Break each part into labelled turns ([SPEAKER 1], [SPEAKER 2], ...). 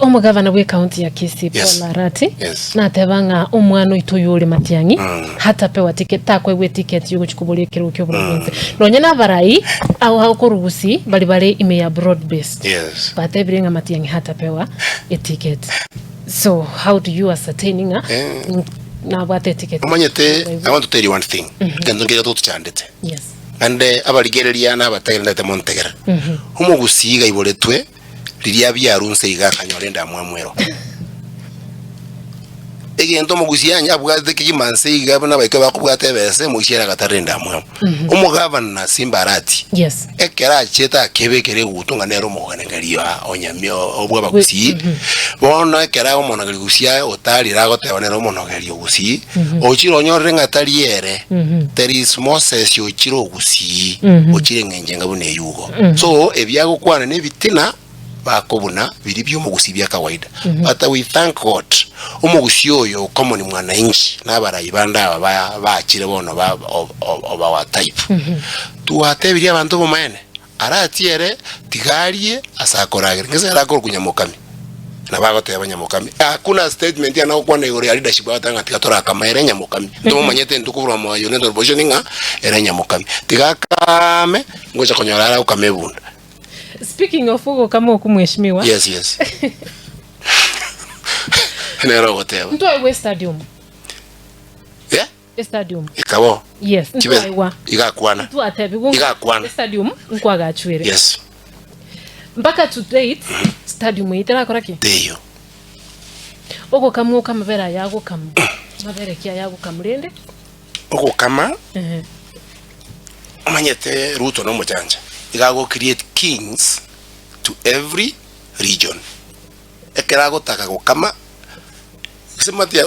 [SPEAKER 1] Omugavana we county ya Kisii Paul Arati na tebanga omwana ituyure Matiang'i hata pewa ticket takwe we ticket yugo chikubulie kiru kyo province nonya na barai au hakorugusi bali ime ya broad based bate birenga Matiang'i hata pewa a ticket. So how do you ascertaining na bate ticket?
[SPEAKER 2] Omanyete, I want to tell you one thing. Kandongera to chandete.
[SPEAKER 1] Yes.
[SPEAKER 2] Ande abaligereria na batagenda te Montegera. Umugusiga iboletwe liria byarunse igakanyorenda mwamwero. Egento mugusianya abwate kimanse igabana bayike bakubwate bese mushira gatarenda mwam. Umugavana Simba Arati.
[SPEAKER 1] Yes.
[SPEAKER 2] Ekera cheta kebekere gutunga nero muganengariyo onyamyo obwa bagusi. Bona ekera omonagari gusia otali ragoteba nero monogerio gusi. Ochiro nyorenga taliere. There is Moses ochiro gusi. Ochire ngenjenga bune yugo. So ebyago kwana nebitina bakobuna biri by'umugusi bya kawaida. But we thank God umugusi oyo common mwananchi n'abarayibanda bakire bono oba wa type tuwatebiri abantu bomene aratiere tigarie asakoragire ngeze arakora kunyamukami nabagote abanyamukami hakuna statement ya nawo kwana igore leadership batanga tigatora kamere nyamukami ndomo manyete ntukubura mu yonendo bojoninga era nyamukami tigakame ngoja konyorara ukamebunda.
[SPEAKER 1] Speaking of ugo kama okumweshimiwa.
[SPEAKER 2] Yes. Nero goteba.
[SPEAKER 1] Nto iwe stadium.
[SPEAKER 2] Yeah?
[SPEAKER 1] Stadium.
[SPEAKER 2] Ikabo.
[SPEAKER 1] Yes, nto iwa.
[SPEAKER 2] Igakwana.
[SPEAKER 1] Nto atebi gonga.
[SPEAKER 2] Igakwana.
[SPEAKER 1] Stadium nkwaga achwere.
[SPEAKER 2] Yes.
[SPEAKER 1] Mpaka to date stadium itera koraki?
[SPEAKER 2] Deyo.
[SPEAKER 1] Ogo kama kamavera yago kam. Mavera kia yago kamurende.
[SPEAKER 2] Ogo kama. Amanyete Ruto no mujanja. Igago create kings to every region. Ekerago taka kama semati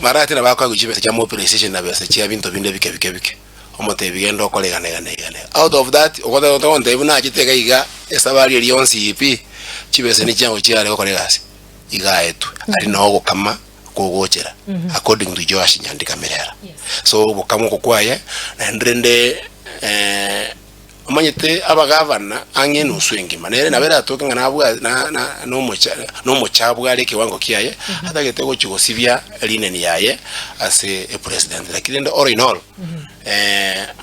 [SPEAKER 2] marati na bakwa guchibese kya mobilization na bese kya bintu binde bike omote bigendo kolegane gane out of that okoda otonde ibuna kitega iga esabari elionsi ipi chibese ni cyango cyare kolegasi iga etu ari no kama kogochera according to Josh Nyandika Mirera. So bukamo kokwaye na ndrende omanyete abagavana angeno swingi manere nabera atoka nganabwa na no mochabwa ale kiwango kiaye hata getego chigosibya lineni yaye ase a president lakini ndo all in all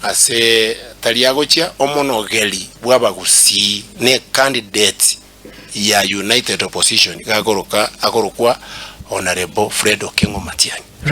[SPEAKER 2] ase taliagochia omonogeli bwabagusi ne candidate ya United Opposition akorokwa Honorable Fred Okengo Matiang'i.